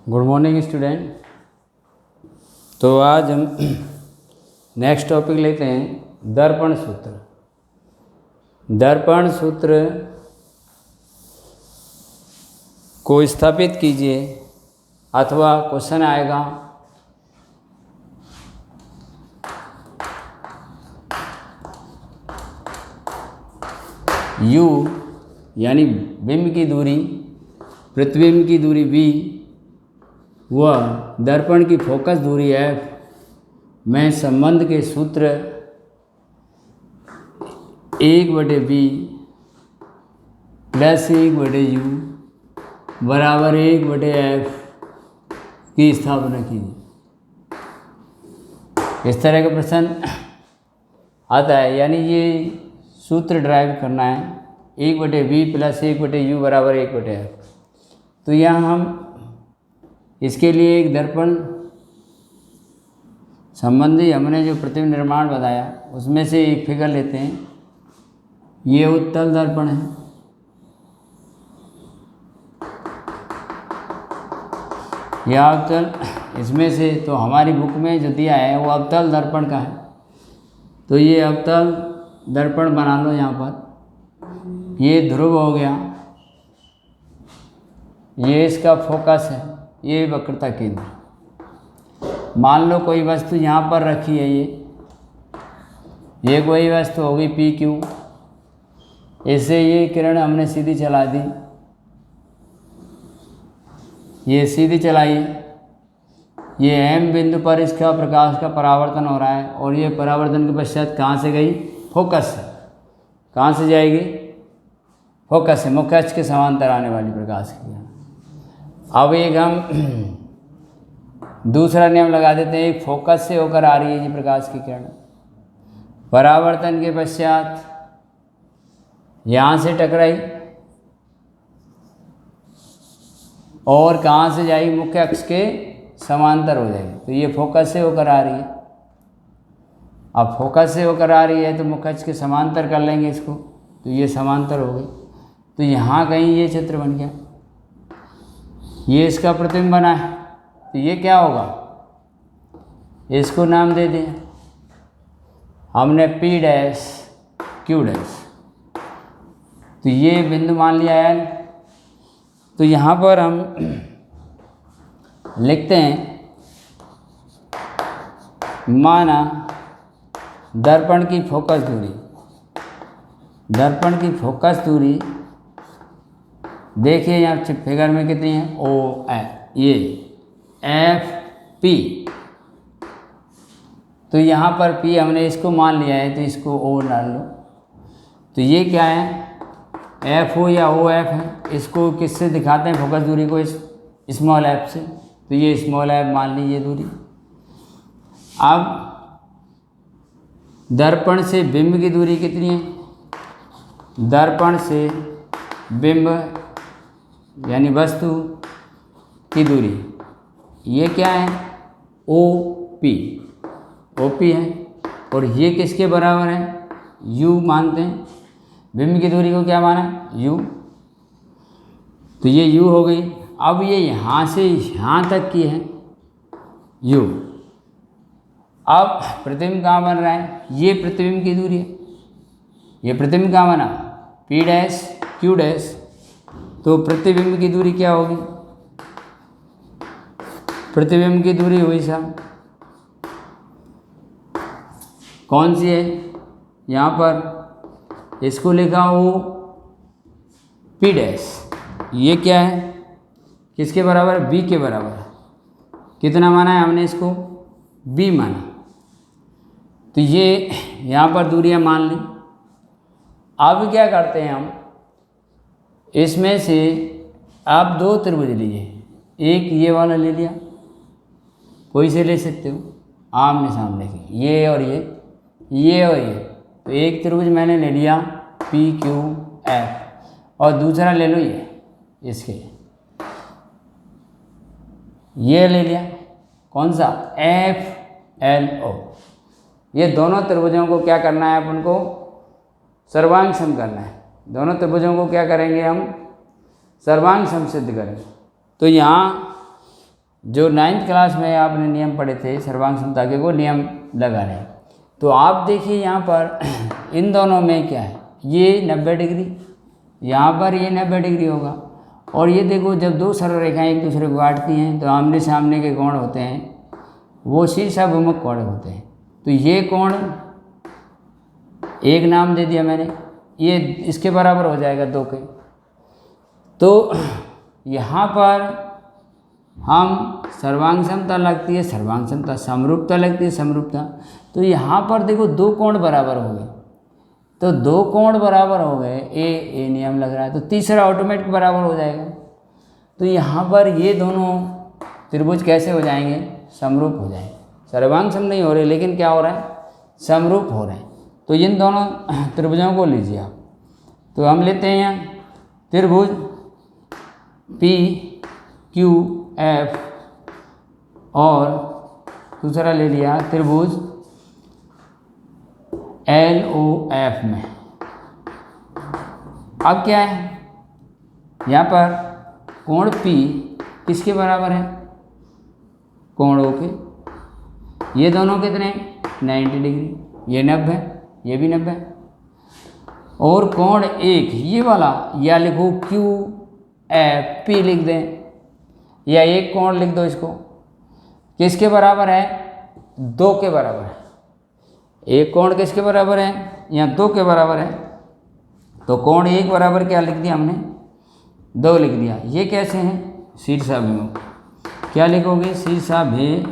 Good morning student. तो आज हम नेक्स्ट टॉपिक लेते हैं दर्पण सूत्र। दर्पण सूत्र को स्थापित कीजिए अथवा क्वेश्चन आएगा u यानी बिंब की दूरी, प्रतिबिंब की दूरी v व दर्पण की फोकस दूरी f में संबंध के सूत्र 1/v प्लस 1/u बराबर 1/f की स्थापना कीजिए। इस तरह का प्रश्न आता है, यानी ये सूत्र ड्राइव करना है 1/v प्लस 1/u बराबर 1/f। तो यहाँ हम इसके लिए एक दर्पण संबंधी हमने जो प्रतिबिंब निर्माण बताया उसमें से एक फिगर लेते हैं। ये उत्तल दर्पण है, यह अवतल। इसमें से तो हमारी बुक में जो दिया है वो अवतल दर्पण का है, तो ये अवतल दर्पण बना लो। यहाँ पर ये ध्रुव हो गया, ये इसका फोकस है, ये वक्रता केंद्र। मान लो कोई वस्तु यहाँ पर रखी है, ये कोई वस्तु होगी पी क्यू। इससे ये किरण हमने सीधी चला दी, ये सीधी चलाई, ये एम बिंदु पर इसका प्रकाश का परावर्तन हो रहा है और ये परावर्तन के पश्चात कहाँ से गई? फोकस से। कहाँ से जाएगी? फोकस से, मुख्य अक्ष के समांतर आने वाली प्रकाश की। अब एक हम दूसरा नियम लगा देते हैं, एक फोकस से होकर आ रही है जी प्रकाश की किरण, परावर्तन के पश्चात यहाँ से टकराई और कहाँ से जाएगी? मुख्य अक्ष के समांतर हो जाएगी। तो ये फोकस से होकर आ रही है। अब फोकस से होकर आ रही है तो मुख्य अक्ष के समांतर कर लेंगे इसको, तो ये समांतर हो गई। तो यहाँ कहीं ये चित्र बन गया, ये इसका प्रतिबिंब बना है। तो ये क्या होगा? इसको नाम दे दें हमने P डैश Q डैश। तो ये बिंदु मान लिया है। तो यहाँ पर हम लिखते हैं, माना दर्पण की फोकस दूरी, दर्पण की फोकस दूरी देखिए यहाँ फिगर में कितनी है? ओ ये एफ पी। तो यहाँ पर P हमने इसको मान लिया है, तो इसको O डाल लो। तो ये क्या है? एफ ओ या ओ एफ है। इसको किससे दिखाते हैं फोकस दूरी को? इस स्मॉल एफ से। तो ये स्मॉल एफ मान लीजिए दूरी। अब दर्पण से बिंब की दूरी कितनी है? दर्पण से बिंब यानी वस्तु की दूरी, ये क्या है? ओ पी है। और ये किसके बराबर है? U मानते हैं। बिंब की दूरी को क्या माना? U। तो ये U हो गई। अब ये यहाँ से यहाँ तक की है U। अब प्रतिबिंब कहाँ बन रहा है? ये प्रतिबिंब की दूरी है। ये प्रतिबिंब कहाँ बना? P dash Q dash. तो प्रतिबिंब की दूरी क्या होगी? प्रतिबिंब की दूरी हुई साहब कौन सी है? यहाँ पर इसको लिखा हो P डैश। ये क्या है? किसके बराबर? B के बराबर। कितना माना है हमने इसको? B माना। तो ये यहाँ पर दूरियाँ मान ली। अब क्या करते हैं हम? इसमें से आप दो त्रिभुज लीजिए, एक ये वाला ले लिया, कोई से ले सकते हो आमने सामने के, ये और ये और ये। तो एक त्रिभुज मैंने ले लिया PQF, और दूसरा ले लो ये इसके, ये ले लिया कौन सा? FLO। ये दोनों त्रिभुजों को क्या करना है? अपन को सर्वांग सम करना है। दोनों त्रिभुजों को क्या करेंगे हम? सर्वांग सम सिद्ध करेंगे। तो यहाँ जो 9th क्लास में आपने नियम पढ़े थे सर्वांग समता के, वो नियम लगा रहे हैं। तो आप देखिए यहाँ पर इन दोनों में क्या है, ये 90 डिग्री, यहाँ पर ये 90 डिग्री होगा। और ये देखो जब दो सरल रेखाएं एक दूसरे को काटती हैं तो आमने सामने के कोण होते हैं वो शीर्षाभिमुख कोण होते हैं। तो ये कोण एक नाम दे दिया मैंने, ये इसके बराबर हो जाएगा 2 के। तो यहाँ पर हम सर्वांग समता लगती है सर्वांग समता, समरूपता लगती है समरूपता। तो यहाँ पर देखो 2 कोण बराबर हो गए, तो 2 कोण बराबर हो गए, ए नियम लग रहा है, तो तीसरा ऑटोमेटिक बराबर हो जाएगा। तो यहाँ पर ये दोनों त्रिभुज कैसे हो जाएंगे, समरूप हो जाएंगे। सर्वांग सम नहीं हो रहे लेकिन क्या हो रहा है, समरूप हो रहे हैं। तो इन दोनों त्रिभुजों को लीजिए आप। तो हम लेते हैं यहाँ त्रिभुज पी क्यू एफ और दूसरा ले लिया त्रिभुज एल ओ एफ में। अब क्या है, यहाँ पर कोण P किसके बराबर है, कोण O के। ये दोनों कितने 90 डिग्री, ये 90, ये भी 90। और कोण एक ये वाला, या लिखो क्यू एफ पी लिख दें, या एक कोण लिख दो इसको, किसके बराबर है, 2 के बराबर है। एक कोण किसके बराबर है, यहाँ 2 के बराबर है। तो कोण एक बराबर क्या लिख दिया हमने, 2 लिख दिया। ये कैसे हैं, शीर्षाभिमुख। क्या लिखोगे, शीर्षाभिमुख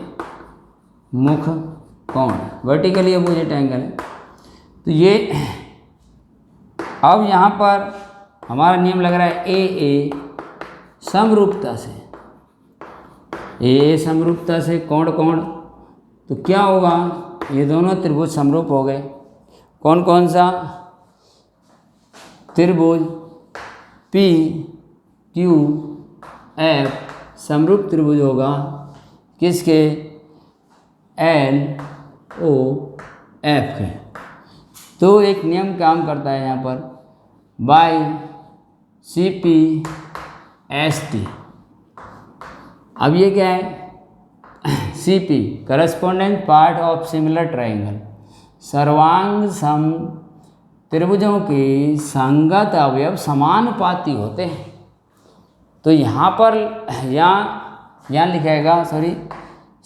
कोण, वर्टिकली अपोजिट एंगल है। तो ये अब यहाँ पर हमारा नियम लग रहा है ए समरूपता से, ए समरूपता से कोण कोण। तो क्या होगा, ये दोनों त्रिभुज समरूप हो गए। कौन कौन सा, त्रिभुज पी क्यू एफ समरूप त्रिभुज होगा किसके, एल ओ एफ के। तो एक नियम काम करता है यहाँ पर, by C P S T. अब ये क्या है, C P correspondence part of similar triangle, सर्वांग सम त्रिभुजों के संगत अवयव समानुपाती होते हैं। तो यहाँ पर यहाँ लिखेगा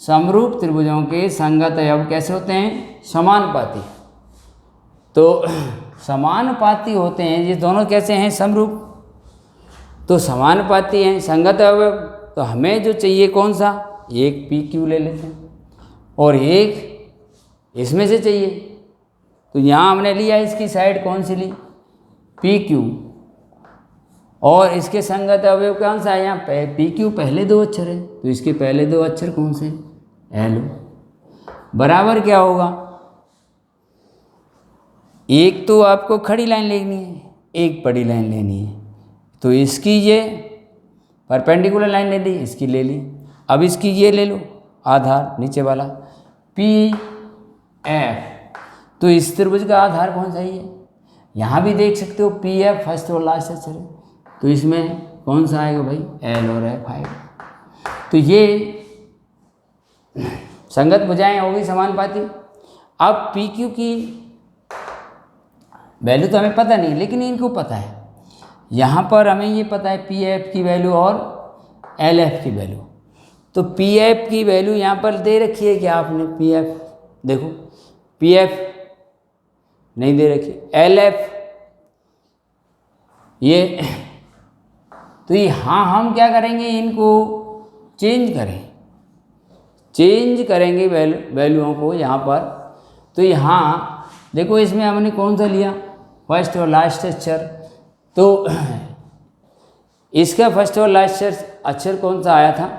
समरूप त्रिभुजों के संगत अवयव कैसे होते हैं, समानुपाती। तो समानुपाती होते हैं, ये दोनों कैसे हैं, समरूप। तो समानुपाती हैं, संगत अवयव। तो हमें जो चाहिए कौन सा, एक पी क्यू ले लेते हैं और एक इसमें से चाहिए। तो यहाँ हमने लिया इसकी साइड कौन सी ली, पी क्यू, और इसके संगत अवयव कौन सा है, यहाँ पी क्यू पहले 2 अक्षर है, तो इसके पहले 2 अक्षर कौन से, एल ओ। बराबर क्या होगा, एक तो आपको खड़ी लाइन लेनी है, एक बड़ी लाइन लेनी है। तो इसकी ये परपेंडिकुलर लाइन ले ली, इसकी ले ली। अब इसकी ये ले लो आधार नीचे वाला पी एफ। तो इस त्रिभुज का आधार कौन सा ही है, यहाँ भी देख सकते हो पी एफ फर्स्ट और लास्ट अक्षर है। तो इसमें कौन सा आएगा भाई, एल और एफ आएगा। तो ये संगत भुजाएं होगी समानुपाती। अब पी क्यू की वैल्यू तो हमें पता नहीं, लेकिन इनको पता है। यहाँ पर हमें ये पता है पी एफ की वैल्यू और एल एफ की वैल्यू। तो पी एफ की वैल्यू यहाँ पर दे रखी है क्या आपने, पी एफ देखो, पी एफ नहीं दे रखी, एल एफ ये। तो यहाँ हम क्या करेंगे, इनको चेंज करेंगे वैल्यूओं को यहाँ पर। तो यहाँ देखो इसमें हमने कौन सा लिया, फर्स्ट और लास्ट अक्षर। तो इसका फर्स्ट और लास्ट अक्षर कौन सा आया था,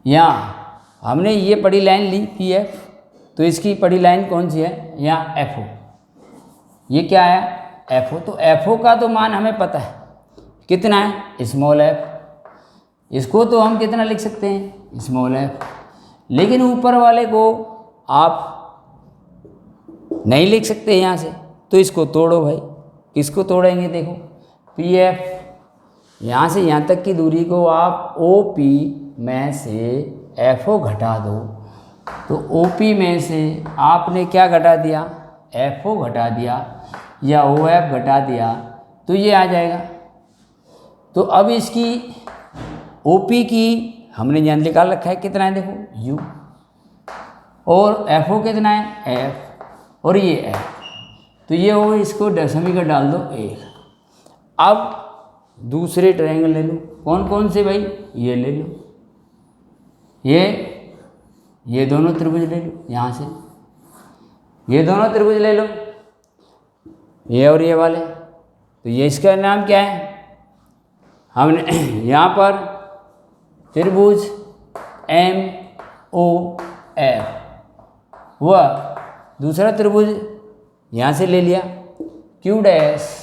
यहाँ हमने ये पड़ी लाइन ली पी एफ, तो इसकी पड़ी लाइन कौन सी है, यहाँ एफ ओ। ये क्या आया, एफ ओ। तो एफ ओ का तो मान हमें पता है कितना है, स्मॉल एफ। इसको तो हम कितना लिख सकते हैं, स्मॉल एफ। लेकिन ऊपर वाले को आप नहीं लिख सकते यहाँ से, तो इसको तोड़ो भाई। किसको तोड़ेंगे, देखो पी एफ यहाँ से यहाँ तक की दूरी को आप OP में से FO घटा दो, तो OP में से आपने क्या घटा दिया, FO घटा दिया या OF घटा दिया, तो ये आ जाएगा। तो अब इसकी OP की हमने यहाँ निकाल रखा है, कितना है देखो U, और FO कितना है F, और ये F, तो ये हो, इसको दशमी का डाल दो 1। अब दूसरे ट्रायंगल ले लो, कौन कौन से भाई, ये ले लो, ये दोनों त्रिभुज ले लो, यहाँ से ये दोनों त्रिभुज ले लो, ये और ये वाले, तो ये इसका नाम क्या है, हमने यहाँ पर त्रिभुज MOF, वह दूसरा त्रिभुज यहाँ से ले लिया Q dash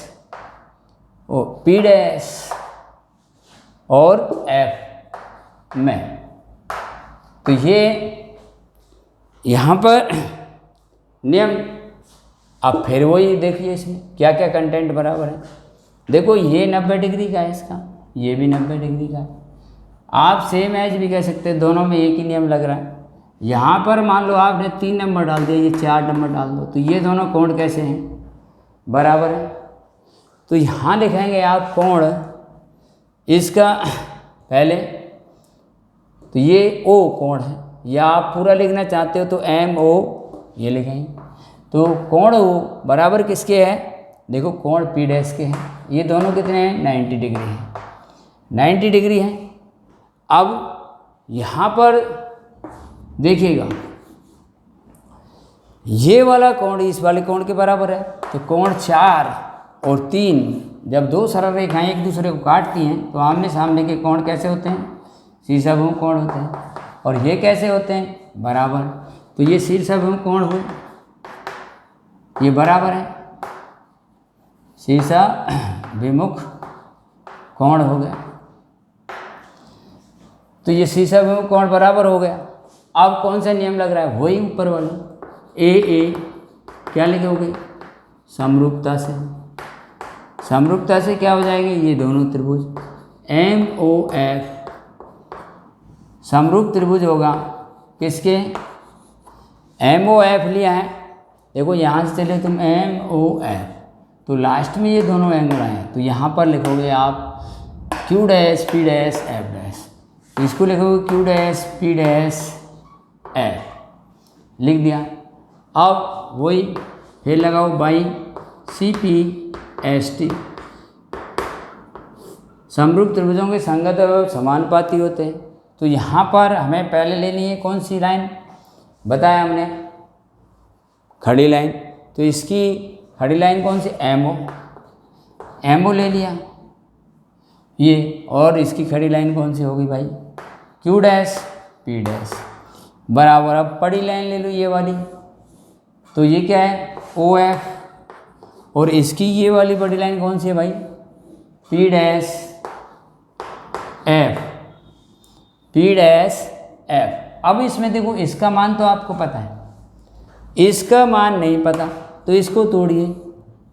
O P dash और F में, तो ये यहाँ पर नियम। अब फिर वही देखिए इसमें क्या क्या कंटेंट बराबर है। देखो ये 90 डिग्री का है इसका, ये भी 90 डिग्री का है। आप सेम एज भी कह सकते हैं, दोनों में एक ही नियम लग रहा है। यहाँ पर मान लो आपने 3 नंबर डाल दिया, ये 4 नंबर डाल दो, तो ये दोनों कोण कैसे हैं, बराबर है। तो यहाँ लिखेंगे आप कोण इसका पहले, तो ये O कोण है, या आप पूरा लिखना चाहते हो तो MO ये लिखेंगे। तो कोण O बराबर किसके है, देखो कोण P डैश के हैं, ये दोनों कितने हैं 90 डिग्री हैं, 90 डिग्री हैं। अब यहाँ पर देखिएगा ये वाला कोण इस वाले कोण के बराबर है, तो कोण 4 और 3 जब दो सरल रेखाएं एक दूसरे को काटती हैं तो आमने सामने के कोण कैसे होते हैं, शीर्षाभुज कोण होते हैं। और ये कैसे होते हैं, बराबर, तो ये शीर्षाभुज कोण हुए, ये बराबर है, शीर्षाभिमुख कोण हो गया, तो ये शीर्षाभिमुख कोण बराबर हो गया। अब कौन सा नियम लग रहा है, वही ऊपर वाला ए क्या लिखोगे, समरूपता से, समरूपता से क्या हो जाएंगे ये दोनों त्रिभुज MOF समरूप त्रिभुज होगा किसके, MOF लिया है, देखो यहाँ से चले तुम MOF, तो लास्ट में ये दोनों एंगल आए, तो यहाँ पर लिखोगे आप Q dash P dash F dash, इसको लिखोगे Q dash P dash F, लिख दिया। अब वही फिर लगाओ बाई CPST, समरूप त्रिभुजों के संगत और समानुपाती होते हैं। तो यहाँ पर हमें पहले लेनी है कौन सी लाइन, बताया हमने खड़ी लाइन, तो इसकी खड़ी लाइन कौन सी, MO ले लिया ये, और इसकी खड़ी लाइन कौन सी होगी भाई, Q डैश P डैश बराबर। अब बड़ी लाइन ले लो ये वाली, तो ये क्या है OF, और इसकी ये वाली बड़ी लाइन कौन सी है भाई, P dash F, P dash F। अब इसमें देखो इसका मान तो आपको पता है, इसका मान नहीं पता, तो इसको तोड़िए,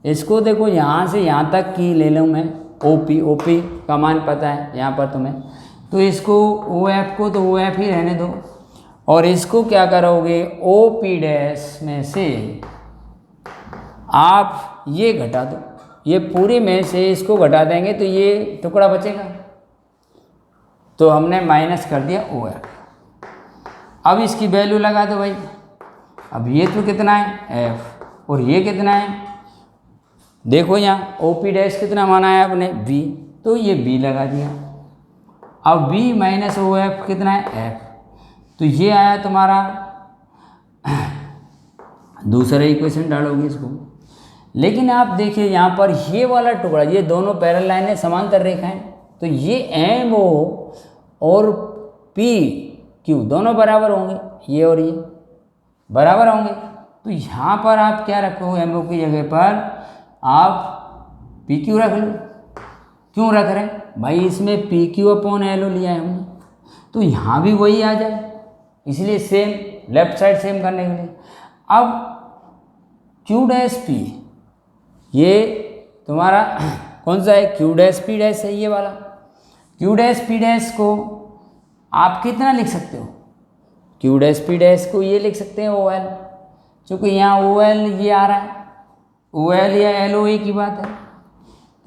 इसको देखो यहाँ से यहाँ तक की ले लूँ मैं OP का मान पता है यहाँ पर तुम्हें, तो इसको OF को तो OF ही रहने दो, और इसको क्या करोगे OP डैश में से आप ये घटा दो, ये पूरे में से इसको घटा देंगे तो ये टुकड़ा बचेगा, तो हमने माइनस कर दिया OF। अब इसकी वैल्यू लगा दो भाई, अब ये तो कितना है F और ये कितना है, देखो यहाँ OP डैश कितना माना है आपने B, तो ये B लगा दिया। अब B माइनस OF कितना है F, तो ये आया तुम्हारा दूसरा इक्वेशन डालोगे इसको। लेकिन आप देखिए यहाँ पर ये वाला टुकड़ा, ये दोनों पैरेलल लाइनें समांतर रेखाएं, तो ये MO और PQ दोनों बराबर होंगे, ये और ये बराबर होंगे, तो यहाँ पर आप क्या रखो, MO की जगह पर आप PQ रख लो। क्यों रख रहे हैं भाई, इसमें PQ अपॉन LO लिया है हमने, तो यहाँ भी वही आ जाए, इसलिए सेम लेफ्ट साइड सेम करने के लिए। अब Q डैश P ये तुम्हारा कौन सा है, Q डैश P डैश है ये वाला, क्यू डैश पी डैश को आप कितना लिख सकते हो, क्यू डैश पी डैश को ये लिख सकते हैं ओ एल, चूँकि यहाँ ओ एल ये आ रहा है, ओ एल या एल ओ ए की बात है,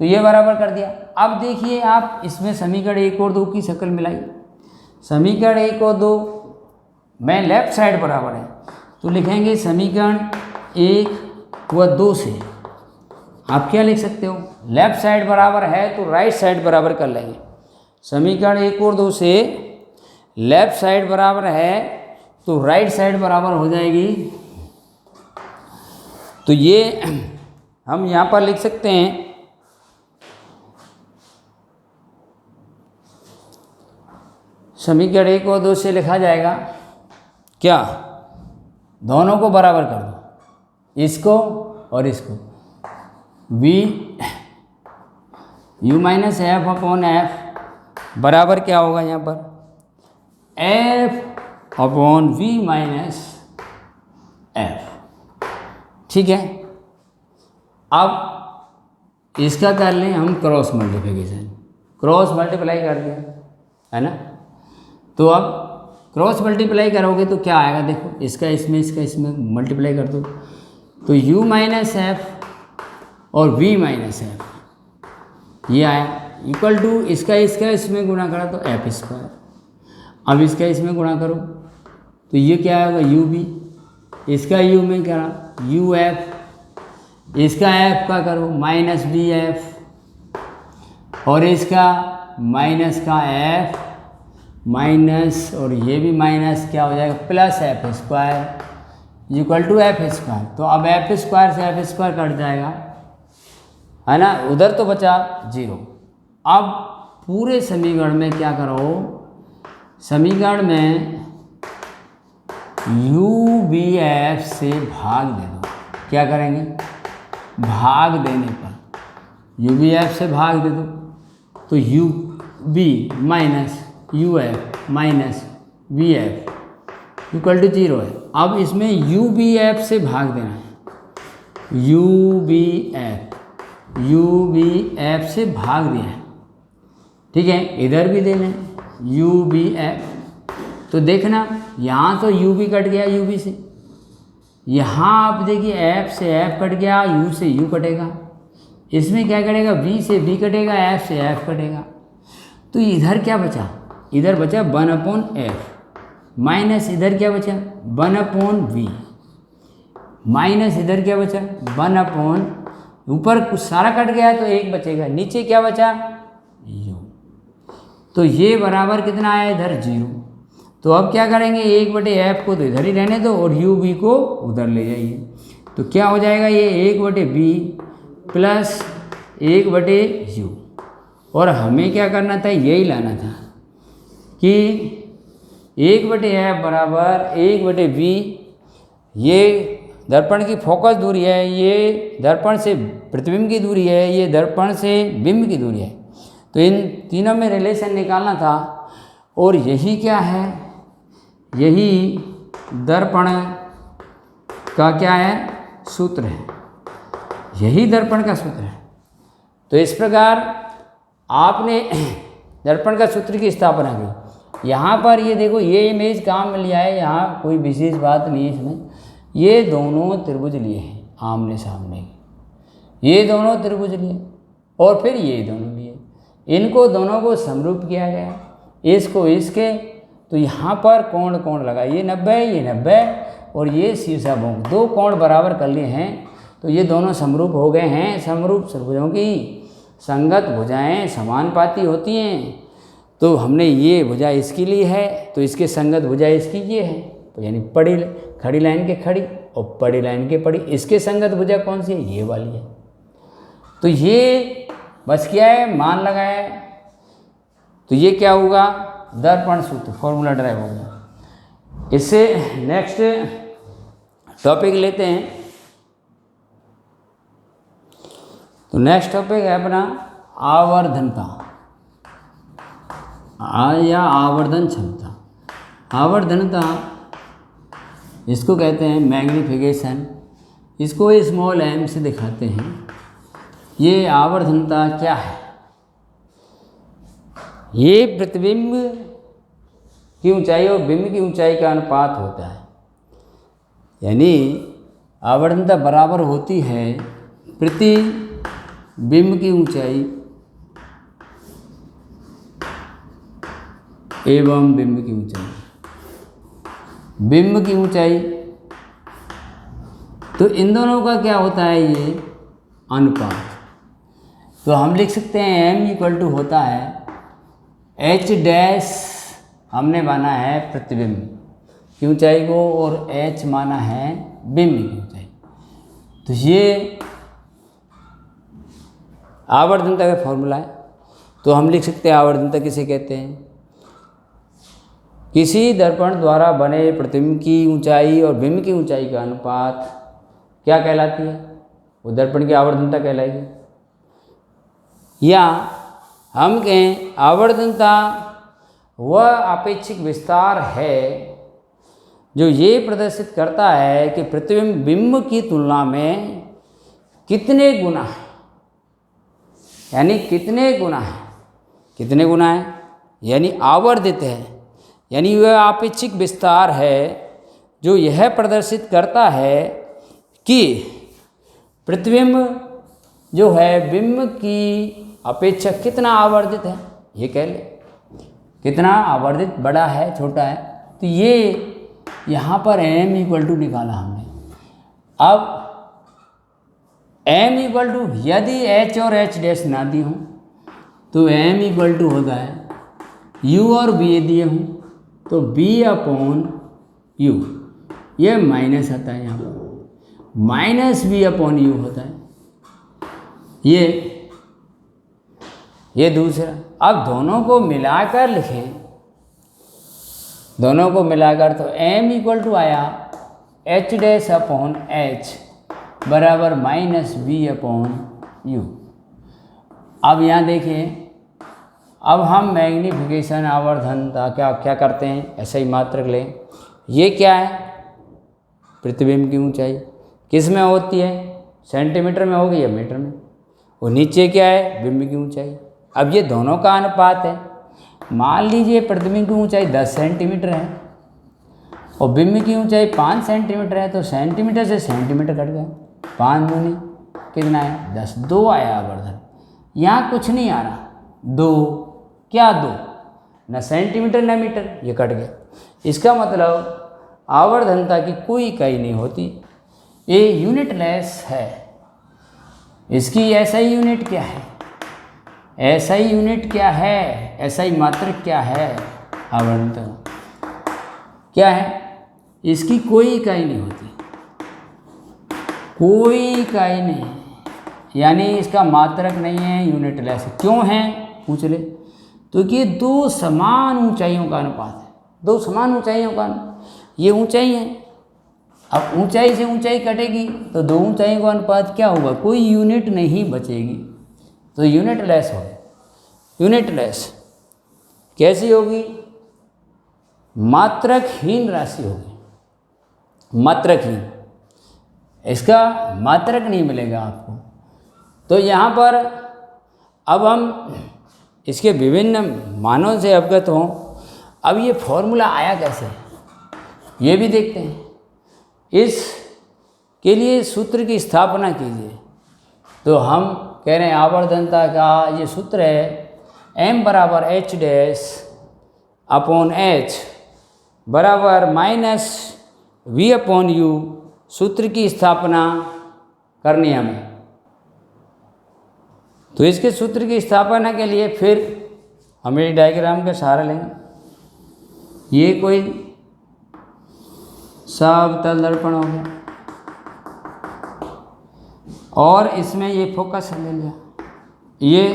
तो ये बराबर कर दिया। अब देखिए आप इसमें समीकरण 1 और 2 की शक्ल मिलाई, समीकरण 1 और 2 में लेफ्ट साइड बराबर है तो लिखेंगे समीकरण 1 व 2 से आप क्या लिख सकते हो, लेफ्ट साइड बराबर है तो राइट साइड बराबर कर लेंगे। समीकरण 1 और 2 से लेफ्ट साइड बराबर है तो राइट साइड बराबर हो जाएगी, तो ये हम यहाँ पर लिख सकते हैं समीकरण 1 और 2 से लिखा जाएगा क्या, दोनों को बराबर कर दो, इसको और इसको, v u minus F upon F बराबर क्या होगा यहाँ पर, f upon v minus F. ठीक है, अब इसका कर लें हम क्रॉस मल्टीप्लिकेशन, क्रॉस मल्टीप्लाई कर दिया है ना, तो अब क्रॉस मल्टीप्लाई करोगे तो क्या आएगा, देखो इसका इसमें मल्टीप्लाई कर दो तो u माइनस एफ और v माइनस एफ ये आया इक्वल टू इसका इसमें गुणा करा तो एफ स्क्वायर, अब इसका इसमें गुणा करो तो ये क्या आएगा u b, इसका u में क्या u f, इसका f का करो माइनस बी एफ और इसका माइनस का f माइनस और ये भी माइनस क्या हो जाएगा plus F square equal to F square, तो अब एफ स्क्वायर से एफ स्क्वायर कट जाएगा है ना, उधर तो बचा 0। अब पूरे समीकरण में क्या करो, समीकरण में यू बी एफ से भाग दे दो, क्या करेंगे, भाग देने पर यू बी एफ से भाग दे दो तो U B minus U F minus V F equal to 0 है। अब इसमें यू बी एफ से भाग देना है, यू बी एफ से भाग दिया है, ठीक है, इधर भी देना है यू बी एफ, तो देखना यहाँ तो यू बी कट गया यू बी से, यहाँ आप देखिए एफ से एफ कट गया, यू से यू कटेगा, इसमें क्या कटेगा v से v कटेगा, एफ से एफ कटेगा, तो इधर क्या बचा, इधर बचा 1/f माइनस इधर क्या बचा 1/v माइनस इधर क्या बचा 1/, ऊपर कुछ सारा कट गया तो एक बचेगा, नीचे क्या बचा u, तो ये बराबर कितना आया इधर 0। तो अब क्या करेंगे 1/f को तो इधर ही रहने दो और u b को उधर ले जाइए, तो क्या हो जाएगा ये 1/b प्लस 1/u, और हमें क्या करना था यही लाना था कि 1/f बराबर 1/v, ये दर्पण की फोकस दूरी है, ये दर्पण से प्रतिबिंब की दूरी है, ये दर्पण से बिंब की दूरी है, तो इन तीनों में रिलेशन निकालना था, और यही क्या है, यही दर्पण का क्या है सूत्र है, यही दर्पण का सूत्र है। तो इस प्रकार आपने दर्पण का सूत्र की स्थापना की। यहाँ पर ये देखो ये इमेज काम में लिया है, यहाँ कोई विशेष बात नहीं है इसमें, ये दोनों त्रिभुज लिए हैं आमने सामने, ये दोनों त्रिभुज लिए और फिर ये दोनों लिए, इनको दोनों को समरूप किया गया, इसको इसके, तो यहाँ पर कोण लगा, ये 90 और ये शीर्षाभुज, दो कोण बराबर कर लिए हैं, तो ये दोनों समरूप हो गए हैं। समरूप त्रिभुजों की संगत भुजाएं समानुपाती होती हैं, तो हमने ये भुजा इसकी ली है तो इसके संगत भुजा इसकी ये है, तो यानी पड़ी खड़ी लाइन के खड़ी और पड़ी लाइन के पड़ी, इसके संगत भुजा कौन सी है, ये वाली है। तो ये बस क्या है मान लगाया, तो ये क्या होगा दर्पण सूत्र फॉर्मूला ड्राइव होगा। इससे नेक्स्ट टॉपिक लेते हैं, तो नेक्स्ट टॉपिक है अपना आवर्धनता या आवर्धन क्षमता। आवर्धनता इसको कहते हैं मैग्नीफिकेशन, इसको स्मॉल m से दिखाते हैं। ये आवर्धनता क्या है, ये प्रतिबिंब की ऊंचाई और बिंब की ऊंचाई का अनुपात होता है, यानी आवर्तनता बराबर होती है प्रतिबिंब की ऊंचाई एवं बिंब की ऊंचाई। बिंब की ऊंचाई, तो इन दोनों का क्या होता है, ये अनुपात। तो हम लिख सकते हैं m इक्वल टू होता है h डैश, हमने माना है प्रतिबिंब की ऊंचाई को और h माना है बिंब की ऊंचाई। तो ये आवर्तनता का फॉर्मूला है। तो हम लिख सकते हैं आवर्तनता किसे कहते हैं, किसी दर्पण द्वारा बने प्रतिबिंब की ऊंचाई और बिंब की ऊंचाई का अनुपात क्या कहलाती है, वो दर्पण की आवर्तनता कहलाएगी। या हम कहें आवर्तनता वह आपेक्षिक विस्तार है जो ये प्रदर्शित करता है कि प्रतिबिंब बिंब की तुलना में कितने गुना है, यानी कितने गुना है, कितने गुना है यानी आवर्धित है, यानी वह आपेक्षिक विस्तार है जो यह प्रदर्शित करता है कि प्रतिबिंब जो है बिंब की अपेक्षा कितना आवर्धित है, ये कह ले कितना आवर्धित, बड़ा है छोटा है। तो ये यहाँ पर m इक्वल टू निकाला हमने। अब m इक्वल टू, यदि h और h डैश ना दी हूँ तो m इक्वल टू होता है u और b दिए हूँ तो b अपॉन u, ये माइनस आता है, यहाँ पर माइनस b अपॉन u होता है, ये दूसरा। अब दोनों को मिलाकर लिखें, दोनों को मिलाकर तो m इक्वल टू आया h डैश अपॉन h बराबर माइनस b अपॉन u। अब यहाँ देखिए, अब हम मैग्नीफिकेशन आवर्धनता क्या करते हैं, ऐसा ही मात्रक लें। ये क्या है, प्रतिबिंब की ऊंचाई किस में होती है, सेंटीमीटर में होगी या मीटर में, और नीचे क्या है, बिंब की ऊंचाई। अब ये दोनों का अनुपात है। मान लीजिए प्रतिबिंब की ऊंचाई 10 सेंटीमीटर है और बिंब की ऊंचाई 5 सेंटीमीटर है, तो सेंटीमीटर से सेंटीमीटर कट गया, 5 दूनी कितना है 10, 2 आया आवर्धन। यहाँ कुछ नहीं आ रहा, 2 क्या 2, न सेंटीमीटर न मीटर, ये कट गया। इसका मतलब आवर्धनता की कोई इकाई नहीं होती, ये यूनिटलेस है। इसकी एसआई यूनिट क्या है, एसआई यूनिट क्या है, एसआई मात्रक क्या है, आवर्धनता क्या है, इसकी कोई इकाई नहीं होती, कोई इकाई नहीं, यानी इसका मात्रक नहीं है, यूनिटलेस है। क्यों है पूछ ले, तो कि दो समान ऊंचाइयों का अनुपात है, दो समान ऊंचाइयों का, ये ऊंचाई है, अब ऊंचाई से ऊंचाई कटेगी तो दो ऊंचाइयों का अनुपात क्या होगा, कोई यूनिट नहीं बचेगी, तो यूनिटलेस हो। यूनिटलेस कैसी होगी, मात्रकहीन राशि होगी, मात्रकहीन, इसका मात्रक नहीं मिलेगा आपको। तो यहाँ पर अब हम इसके विभिन्न मानों से अवगत हों। अब ये फॉर्मूला आया कैसे, ये भी देखते हैं। इस के लिए सूत्र की स्थापना कीजिए। तो हम कह रहे हैं आवर्धनता का ये सूत्र है m बराबर h डैश अपॉन h बराबर माइनस v अपॉन u। सूत्र की स्थापना करनी है हमें। तो इसके सूत्र की स्थापना के लिए फिर हमें डायग्राम का सहारा लेंगे। ये कोई समतल दर्पण हो गया और इसमें ये फोकस ले लिया, ये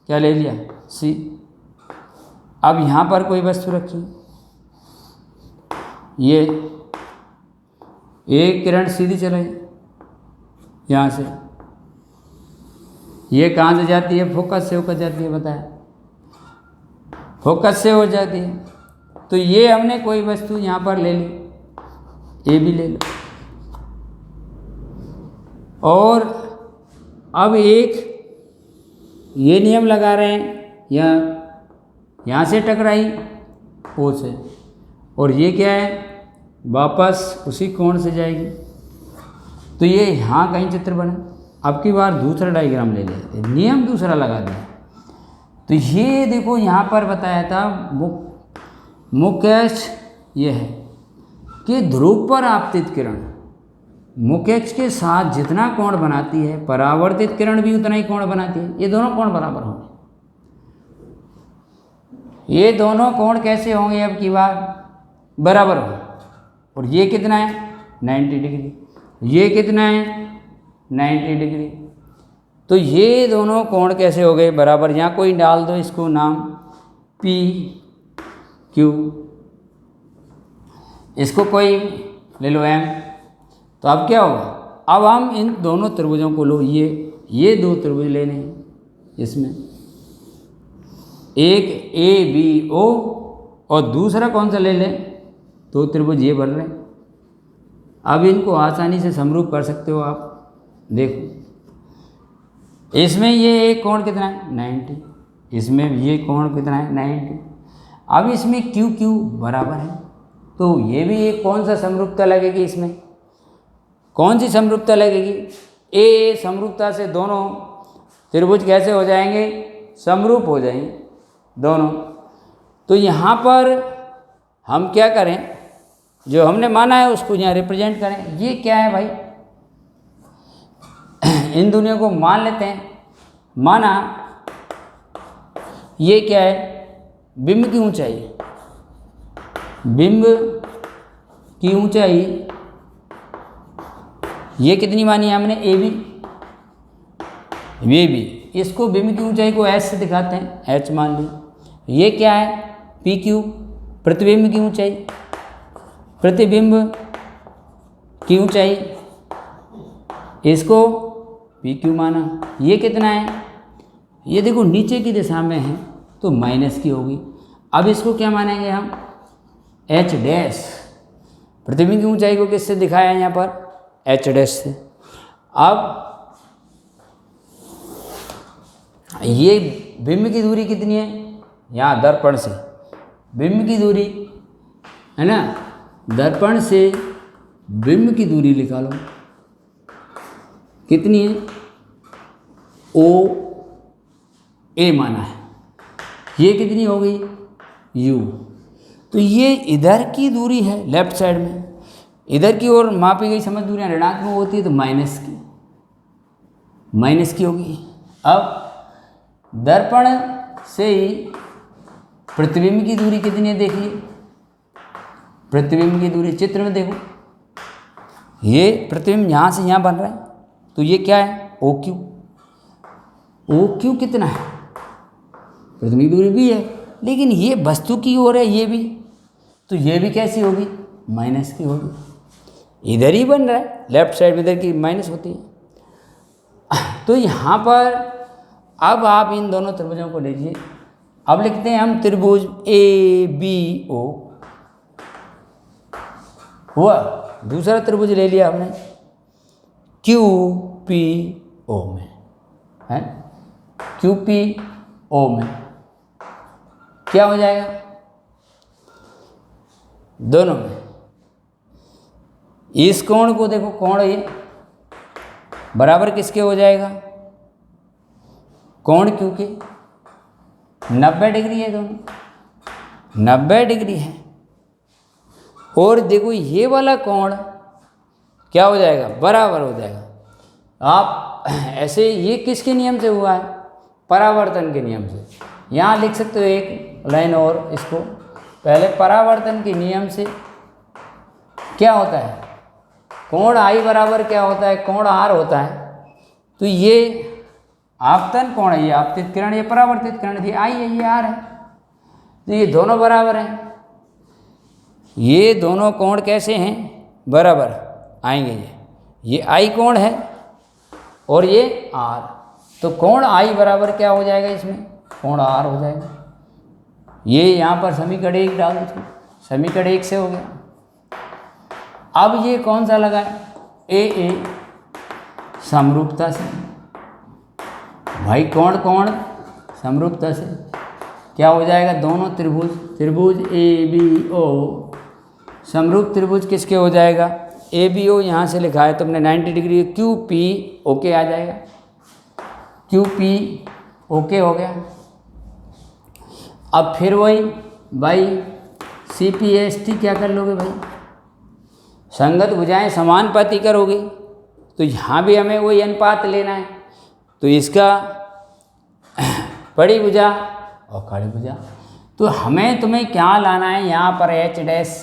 क्या ले लिया सी। अब यहाँ पर कोई वस्तु रखी, ये एक किरण सीधी चलाई यहाँ से, ये कहाँ से जाती है, फोकस से होकर जाती है, बताया फोकस से हो जाती है। तो ये हमने कोई वस्तु यहाँ पर ले ली, ये भी ले लो, और अब एक ये नियम लगा रहे हैं या यहाँ से टकराई ओ से, और ये क्या है, वापस उसी कोण से जाएगी। तो ये यहाँ कहीं चित्र बना। अब की बार दूसरा डायग्राम ले लेते हैं, नियम दूसरा लगा दिया। तो ये देखो यहाँ पर बताया था मुख्य अक्ष ये है कि ध्रुव पर आपतित किरण मुख्य अक्ष के साथ जितना कोण बनाती है, परावर्तित किरण भी उतना ही कोण बनाती है। ये दोनों कोण बराबर होंगे। ये दोनों कोण कैसे होंगे, अब की बार बराबर होंगे। और ये कितना है 90 डिग्री, ये कितना है 90 डिग्री। तो ये दोनों कोण कैसे हो गए बराबर। यहाँ कोई डाल दो इसको नाम पी क्यू, इसको कोई ले लो एम। तो अब क्या होगा, अब हम इन दोनों त्रिभुजों को लो, ये दो त्रिभुज लेने हैं। इसमें एक ए बी ओ और दूसरा कौन सा ले लें, दो त्रिभुज ये बन रहे हैं। अब इनको आसानी से समरूप कर सकते हो आप। देखो इसमें ये एक कोण कितना है 90, इसमें ये कोण कितना है 90। अब इसमें क्यू क्यू बराबर है, तो ये भी एक कौन सा समरूपता लगेगी, इसमें कौन सी समरूपता लगेगी, ए समरूपता से दोनों त्रिभुज कैसे हो जाएंगे, समरूप हो जाएंगे दोनों। तो यहाँ पर हम क्या करें, जो हमने माना है उसको यहाँ रिप्रेजेंट करें। ये क्या है भाई, इन दुनिया को मान लेते हैं। माना ये क्या है, बिंब की ऊंचाई, बिंब की ऊंचाई ये कितनी मानी है हमने, ए बी, ये भी। इसको बिंब की ऊंचाई को एच से दिखाते हैं, एच मान ली। ये क्या है पी क्यू, प्रतिबिंब की ऊंचाई, प्रतिबिंब की ऊंचाई, इसको पी क्यू माना। ये कितना है, ये देखो नीचे की दिशा में है तो माइनस की होगी। अब इसको क्या मानेंगे हम, एच डैश। प्रतिबिंब की ऊंचाई को किससे दिखाया है यहाँ पर, एच डैश से। अब ये बिंब की दूरी कितनी है, यहाँ दर्पण से बिंब की दूरी है ना, दर्पण से बिंब की दूरी निकालो कितनी है, ओ ए माना है। ये कितनी हो गई यू। तो ये इधर की दूरी है लेफ्ट साइड में, इधर की ओर मापी गई समझ दूरियां ऋणात्मक होती है तो माइनस की होगी। अब दर्पण से ही प्रतिबिंब की दूरी कितनी है, देखिए प्रतिबिंब की दूरी चित्र में देखो, ये प्रतिबिंब यहाँ से यहाँ बन रहा है, तो ये क्या है ओ क्यू। ओ क्यू कितना है, प्रतिबिंब दूरी भी है, लेकिन ये वस्तु की ओर है ये भी, तो ये भी कैसी होगी, माइनस की होगी। इधर ही बन रहा है लेफ्ट साइड में, इधर की माइनस होती है। तो यहाँ पर अब आप इन दोनों त्रिभुजों को लीजिए। अब लिखते हैं हम त्रिभुज ए बी ओ हुआ, दूसरा त्रिभुज ले लिया हमने क्यू पी ओ में, है क्यू पी ओ में क्या हो जाएगा, दोनों में इस कोण को देखो, कोण ये बराबर किसके हो जाएगा, कोण क्यू के 90 डिग्री है, दोनों 90 डिग्री है। और देखो ये वाला कोण क्या हो जाएगा, बराबर हो जाएगा। आप ऐसे ये किसके नियम से हुआ है, परावर्तन के नियम से। यहाँ लिख सकते हो एक लाइन और, इसको पहले परावर्तन के नियम से क्या होता है, कोण आई बराबर क्या होता है, कोण आर होता है। तो ये आपतन कोण है, ये आपतित किरण, ये परावर्तित किरण, ये आई है ये आर है, तो ये दोनों बराबर हैं। ये दोनों कोण कैसे हैं, बराबर आएंगे। ये आई कोण है और ये आर, तो कोण आई बराबर क्या हो जाएगा, इसमें कोण आर हो जाएगा। ये यहाँ पर समीकरण 1 डाल दो, समीकरण 1 से हो गया। अब ये कौन सा लगा है, ए समरूपता से। भाई कोण समरूपता से क्या हो जाएगा, दोनों त्रिभुज ए बी ओ समरूप त्रिभुज किसके हो जाएगा, ए बी ओ यहाँ से लिखा है तुमने 90 डिग्री, क्यू पी ओके आ जाएगा, क्यू पी ओके हो गया। अब फिर वही भाई सी पी एस टी क्या कर लोगे भाई, संगत भुजाएं समानुपाती करोगे, तो यहाँ भी हमें वही अनुपात लेना है, तो इसका बड़ी भुजा और खड़ी भुजा, तो हमें तुम्हें क्या लाना है यहाँ पर एच डैश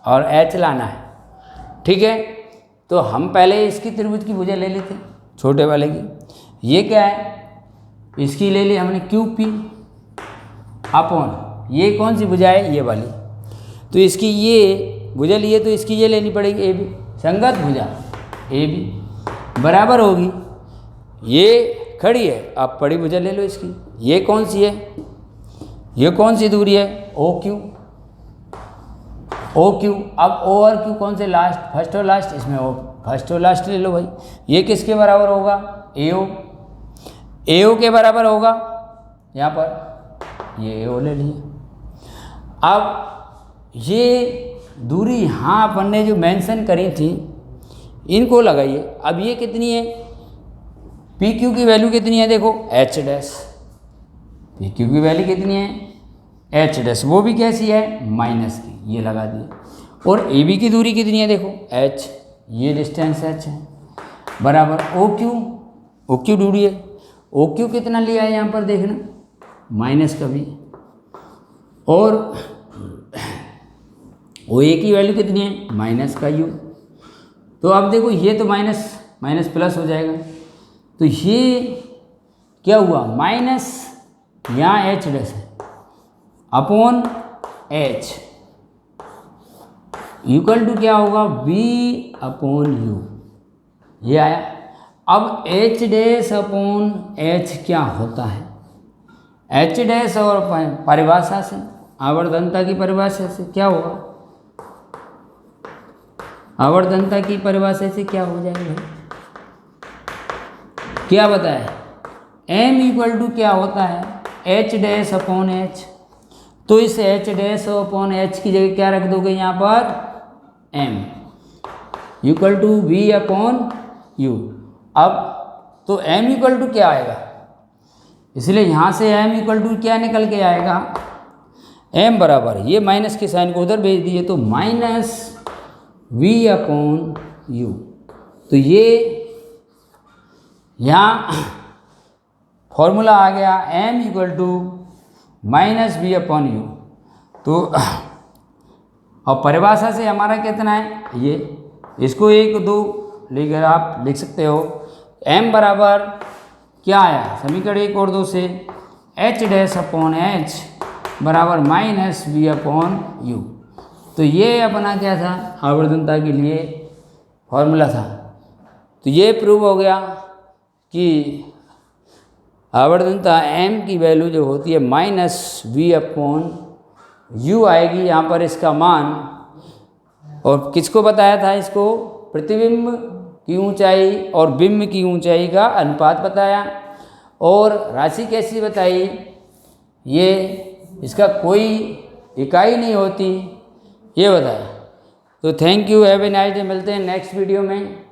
और एच लाना है, ठीक है। तो हम पहले इसकी त्रिभुज की भुजा ले लेते छोटे वाले की, ये क्या है, इसकी ले ली हमने क्यू पी अपॉन, ये कौन सी भुजा है, ये वाली, तो इसकी ये भुजा लिए तो इसकी ये लेनी पड़ेगी ए बी, संगत भुजा ए बी बराबर होगी, ये खड़ी है, आप बड़ी भुजा ले लो इसकी, ये कौन सी है, ये कौन सी दूरी है, ओ क्यू, ओ क्यू। अब ओ और क्यू कौन से लास्ट, फर्स्ट और लास्ट, इसमें ओ फर्स्ट और लास्ट ले लो भाई, ये किसके बराबर होगा, ए ओ, ए ओ के बराबर होगा, यहाँ पर ये ए ओ ले लिए। अब ये दूरी यहाँ अपन ने जो मेंशन करी थी इनको लगाइए, अब ये कितनी है, पी क्यू की वैल्यू कितनी है, देखो एच डैश, पी क्यू की वैल्यू कितनी है एच डैश, वो भी कैसी है माइनस की, ये लगा दिए। और ए बी की दूरी कितनी है, देखो एच, ये डिस्टेंस एच है, बराबर ओ क्यू, ओ क्यू दूरी है, ओ क्यू कितना लिया है यहाँ पर देखना, माइनस का भी, और ओ ए की वैल्यू कितनी है माइनस का यू, तो अब देखो ये तो माइनस माइनस प्लस हो जाएगा, तो ये क्या हुआ माइनस, यहाँ एच डैश है अपॉन एच इक्वल टू क्या होगा, बी अपॉन यू, ये आया। अब एच डैश अपॉन एच क्या होता है, एच डैश और परिभाषा से, आवर्तनता की परिभाषा से क्या होगा, आवर्तनता की परिभाषा से क्या हो जाएगा, क्या बताए, एम इक्वल टू क्या होता है एच डैश अपॉन एच, तो इस एच डैश अपॉन एच की जगह क्या रख दोगे यहाँ पर M equal to V upon U. अब तो एम इक्वल टू क्या आएगा, इसलिए यहाँ से एम इक्वल टू क्या निकल के आएगा, एम बराबर, ये माइनस के साइन को उधर भेज दिए तो माइनस वी अपॉन यू, तो ये यहाँ फॉर्मूला आ गया M equal to minus V upon U. तो और परिभाषा से हमारा कितना है, ये इसको 1 2 लेकर आप लिख सकते हो, एम बराबर क्या आया समीकरण 1 और 2 से एच डैश अपॉन एच बराबर माइनस वी अपॉन यू। तो ये अपना क्या था, आवर्तनता के लिए फॉर्मूला था। तो ये प्रूव हो गया कि आवर्तनता m की वैल्यू जो होती है माइनस वी अपॉन यू आएगी यहाँ पर इसका मान। और किसको बताया था इसको, प्रतिबिंब की ऊंचाई और बिंब की ऊंचाई का अनुपात बताया। और राशि कैसी बताई, ये इसका कोई इकाई नहीं होती ये बताया। तो thank you, have a nice day, मिलते हैं नेक्स्ट वीडियो में।